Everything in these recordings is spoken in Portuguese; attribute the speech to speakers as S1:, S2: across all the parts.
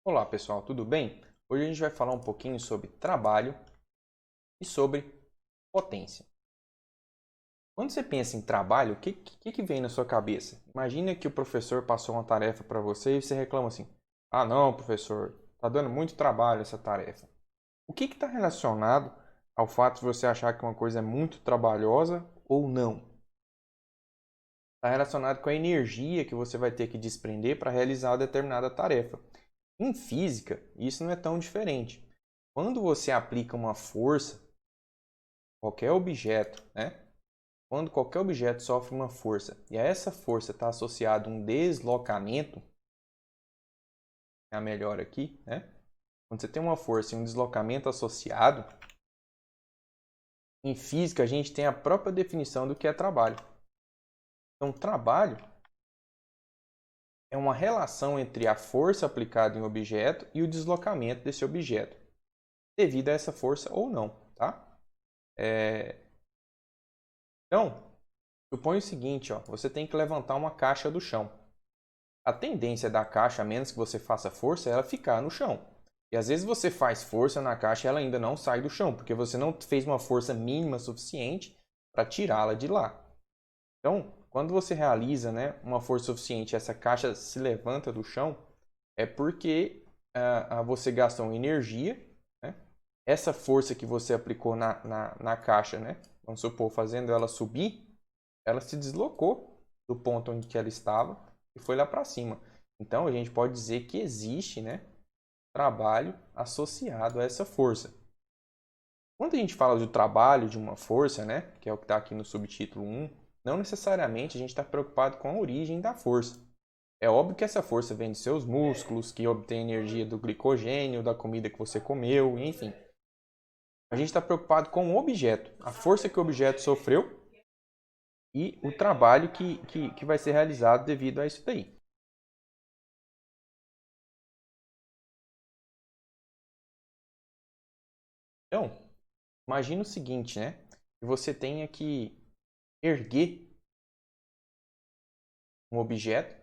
S1: Olá pessoal, tudo bem? Hoje a gente vai falar um pouquinho sobre trabalho e sobre potência. Quando você pensa em trabalho, o que vem na sua cabeça? Imagina que o professor passou uma tarefa para você e você reclama assim: Ah, não, professor, está dando muito trabalho essa tarefa. O que está relacionado ao fato de você achar que uma coisa é muito trabalhosa ou não? Está relacionado com a energia que você vai ter que desprender para realizar determinada tarefa. Em física, isso não é tão diferente. Quando você aplica uma força, qualquer objeto, né? Quando qualquer objeto sofre uma força e a essa força está associado um deslocamento, é a melhor aqui, né? Quando você tem uma força e um deslocamento associado, em física a gente tem a própria definição do que é trabalho. Então, trabalho é uma relação entre a força aplicada em um objeto e o deslocamento desse objeto, devido a essa força ou não, tá? Então, suponha o seguinte, ó, você tem que levantar uma caixa do chão. A tendência da caixa, a menos que você faça força, é ela ficar no chão. E às vezes você faz força na caixa e ela ainda não sai do chão, porque você não fez uma força mínima suficiente para tirá-la de lá. Então, quando você realiza, né, uma força suficiente e essa caixa se levanta do chão, é porque você gastou energia, né? Essa força que você aplicou na caixa, né? Vamos supor, fazendo ela subir, ela se deslocou do ponto onde que ela estava e foi lá para cima. Então a gente pode dizer que existe, né, trabalho associado a essa força. Quando a gente fala do trabalho de uma força, né, que é o que está aqui no subtítulo 1, não necessariamente a gente está preocupado com a origem da força. É óbvio que essa força vem de seus músculos, que obtém energia do glicogênio, da comida que você comeu, enfim. A gente está preocupado com o objeto, a força que o objeto sofreu e o trabalho que vai ser realizado devido a isso daí. Então, imagina o seguinte, né? Que você tenha que erguer um objeto.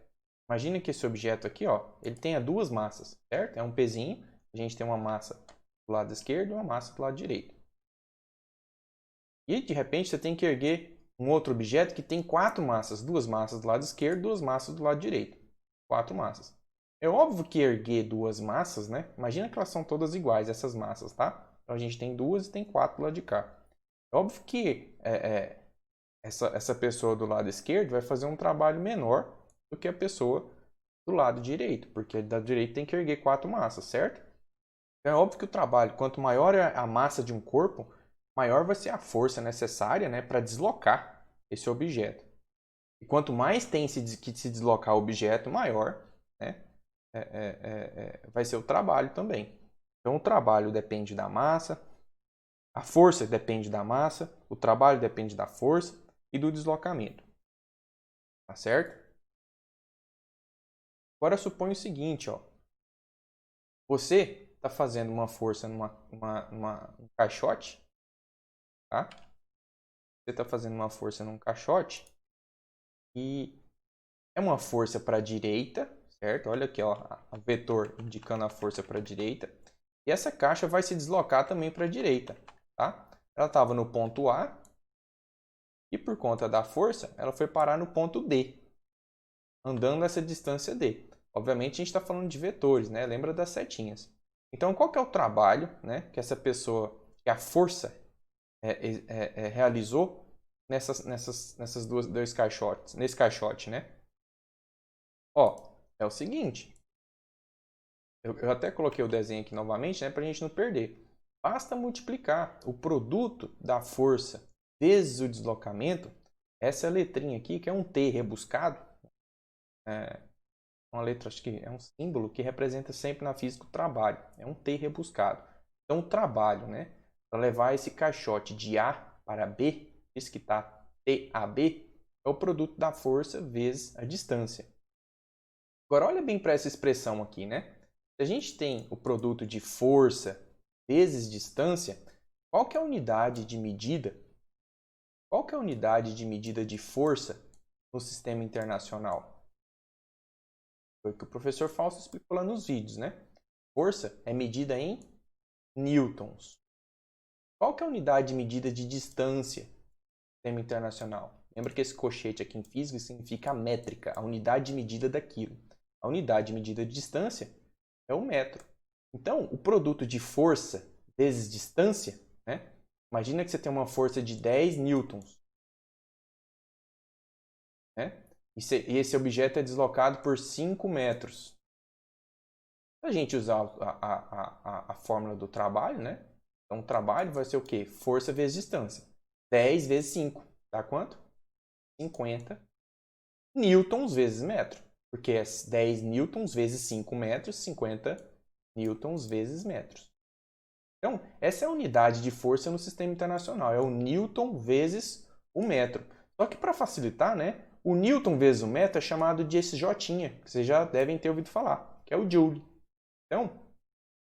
S1: Imagina que esse objeto aqui, ó, ele tenha duas massas, certo? É um pezinho. A gente tem uma massa do lado esquerdo e uma massa do lado direito. E de repente você tem que erguer um outro objeto que tem quatro massas, duas massas do lado esquerdo, duas massas do lado direito. Quatro massas. É óbvio que erguer duas massas, né? Imagina que elas são todas iguais, essas massas, tá? Então a gente tem duas e tem quatro do lado de cá. É óbvio que essa pessoa do lado esquerdo vai fazer um trabalho menor do que a pessoa do lado direito, porque da direita tem que erguer quatro massas, certo? Então, é óbvio que o trabalho, quanto maior é a massa de um corpo, maior vai ser a força necessária, né, para deslocar esse objeto. E quanto mais tem que se deslocar o objeto, maior, né, vai ser o trabalho também. Então o trabalho depende da massa, a força depende da massa, o trabalho depende da força e do deslocamento. Tá certo? Agora suponha o seguinte, ó. Você está fazendo uma força num caixote, tá? Você está fazendo uma força num caixote e é uma força para a direita, certo? Olha aqui, ó, o vetor indicando a força para a direita. E essa caixa vai se deslocar também para a direita, tá? Ela estava no ponto A e por conta da força, ela foi parar no ponto D, andando essa distância D. Obviamente a gente está falando de vetores, né? Lembra das setinhas. Então, qual que é o trabalho, né, que essa pessoa, que a força realizou nessas dois caixotes, nesse caixote, né? Ó, é o seguinte, eu até coloquei o desenho aqui novamente, né, para a gente não perder. Basta multiplicar o produto da força vezes o deslocamento, essa letrinha aqui, que é um T rebuscado, é uma letra, acho que é um símbolo que representa sempre na física o trabalho, é um T rebuscado. Então, o trabalho, né, para levar esse caixote de A para B, isso que está TAB, é o produto da força vezes a distância. Agora, olha bem para essa expressão aqui, né? Se a gente tem o produto de força vezes distância, qual que é a unidade de medida? Qual que é a unidade de medida de força no sistema internacional? Foi o que o professor Fausto explicou lá nos vídeos, né? força é medida em newtons. Qual que é a unidade de medida de distância no sistema internacional? Lembra que esse colchete aqui em física significa a métrica, a unidade de medida daquilo. A unidade de medida de distância é o metro. Então, o produto de força vezes distância, né? Imagina que você tem uma força de 10 newtons, né? E esse objeto é deslocado por 5 metros. Se a gente usar a fórmula do trabalho, né? Então, o trabalho vai ser o quê? Força vezes distância. 10 vezes 5. Dá quanto? 50 newtons vezes metro. Porque é 10 newtons vezes 5 metros, 50 newtons vezes metros. Então, essa é a unidade de força no sistema internacional. É o newton vezes o metro. Só que para facilitar, né? O newton vezes o metro é chamado de SJ, que vocês já devem ter ouvido falar, que é o joule. Então,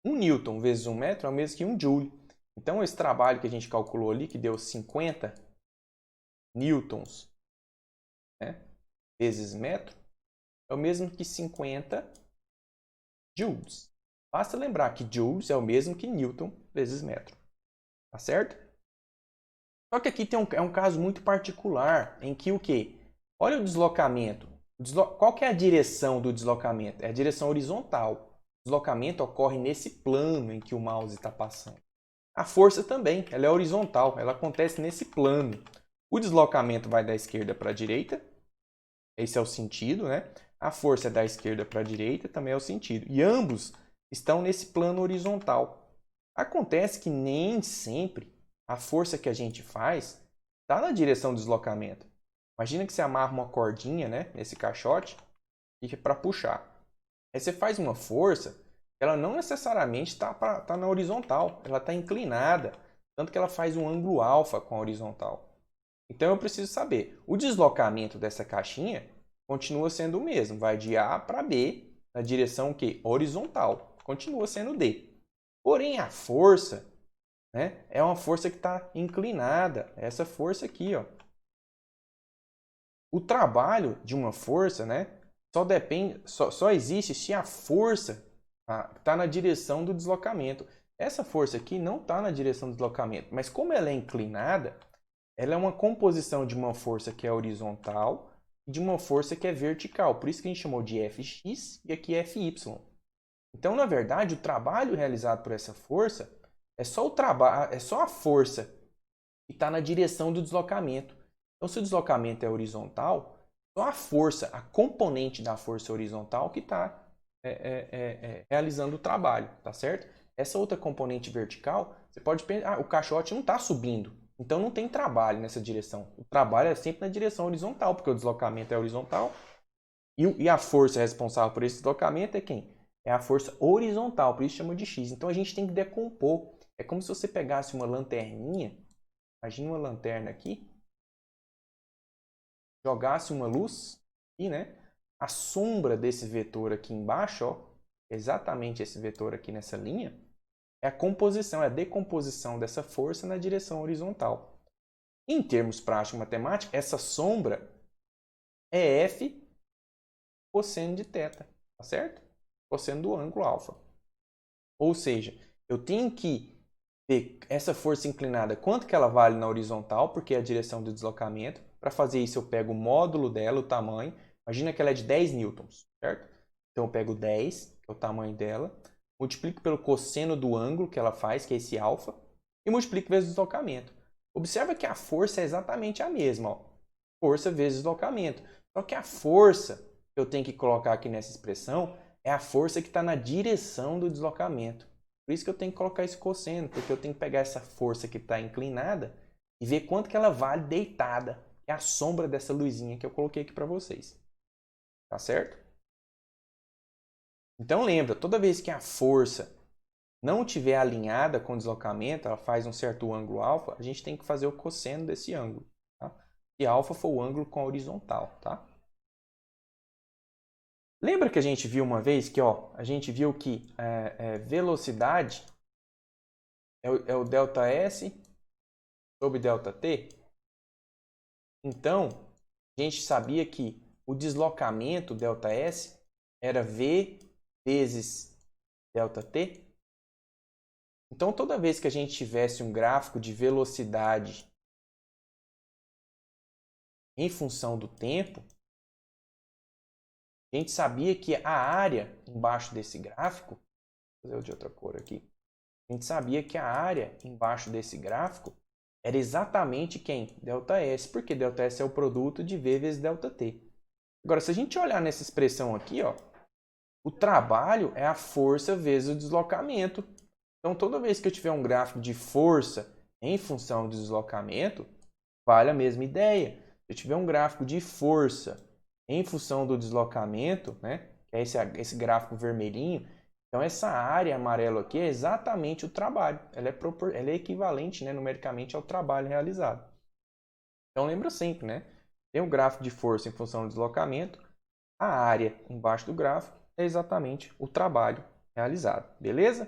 S1: 1 newton vezes 1 metro é o mesmo que 1 joule. Então, esse trabalho que a gente calculou ali, que deu 50 newtons, né, vezes metro, é o mesmo que 50 joules. Basta lembrar que joules é o mesmo que newton vezes metro. Tá certo? Só que aqui é um caso muito particular, em que o quê? Olha o deslocamento. Qual que é a direção do deslocamento? É a direção horizontal. O deslocamento ocorre nesse plano em que o mouse está passando. A força também, ela é horizontal, ela acontece nesse plano. O deslocamento vai da esquerda para a direita, esse é o sentido, né? A força é da esquerda para a direita, também é o sentido. E ambos estão nesse plano horizontal. Acontece que nem sempre a força que a gente faz está na direção do deslocamento. Imagina que você amarra uma cordinha, né, nesse caixote e para puxar. Aí você faz uma força, ela não necessariamente está na horizontal, ela está inclinada, tanto que ela faz um ângulo alfa com a horizontal. Então eu preciso saber, o deslocamento dessa caixinha continua sendo o mesmo, vai de A para B na direção que? Horizontal, continua sendo D. Porém a força, né, é uma força que está inclinada, essa força aqui, ó. O trabalho de uma força, né, só existe se a força está na direção do deslocamento. Essa força aqui não está na direção do deslocamento, mas como ela é inclinada, ela é uma composição de uma força que é horizontal e de uma força que é vertical. Por isso que a gente chamou de Fx e aqui Fy. Então, na verdade, o trabalho realizado por essa força é só a força que está na direção do deslocamento. Então, se o deslocamento é horizontal, só a força, a componente da força horizontal que está realizando o trabalho, tá certo? Essa outra componente vertical, você pode pensar, o caixote não está subindo, então não tem trabalho nessa direção. O trabalho é sempre na direção horizontal, porque o deslocamento é horizontal e a força responsável por esse deslocamento é quem? É a força horizontal, por isso chama de x. Então a gente tem que decompor. É como se você pegasse uma lanterninha, imagina uma lanterna aqui, jogasse uma luz e, né, a sombra desse vetor aqui embaixo, ó, exatamente esse vetor aqui nessa linha, é a composição, é a decomposição dessa força na direção horizontal. Em termos práticos matemáticos, essa sombra é F cosseno de θ, tá certo? Cosseno do ângulo alfa. Ou seja, eu tenho que ver essa força inclinada, quanto que ela vale na horizontal, porque é a direção do deslocamento. Para fazer isso, eu pego o módulo dela, o tamanho. Imagina que ela é de 10 newtons, certo? Então, eu pego 10, que é o tamanho dela, multiplico pelo cosseno do ângulo que ela faz, que é esse alfa, e multiplico vezes o deslocamento. Observa que a força é exatamente a mesma, ó. Força vezes deslocamento. Só que a força que eu tenho que colocar aqui nessa expressão é a força que está na direção do deslocamento. Por isso que eu tenho que colocar esse cosseno, porque eu tenho que pegar essa força que está inclinada e ver quanto que ela vale deitada. É a sombra dessa luzinha que eu coloquei aqui para vocês. Tá certo? Então lembra, toda vez que a força não estiver alinhada com o deslocamento, ela faz um certo ângulo alfa, a gente tem que fazer o cosseno desse ângulo. Tá? E alfa foi o ângulo com a horizontal. Tá? Lembra que a gente viu uma vez que a gente viu que velocidade é o ΔS sobre ΔT? Então, a gente sabia que o deslocamento ΔS era V vezes ΔT. Então, toda vez que a gente tivesse um gráfico de velocidade em função do tempo, a gente sabia que a área embaixo desse gráfico, vou fazer de outra cor aqui, a gente sabia que a área embaixo desse gráfico era exatamente quem? ΔS, porque ΔS é o produto de V vezes ΔT. Agora, se a gente olhar nessa expressão aqui, ó, o trabalho é a força vezes o deslocamento. Então, toda vez que eu tiver um gráfico de força em função do deslocamento, vale a mesma ideia. Se eu tiver um gráfico de força em função do deslocamento, né, que é esse gráfico vermelhinho, então essa área amarela aqui é exatamente o trabalho. Ela é equivalente, né, numericamente ao trabalho realizado. Então, lembra sempre, né? Tem um gráfico de força em função do deslocamento, a área embaixo do gráfico é exatamente o trabalho realizado, beleza?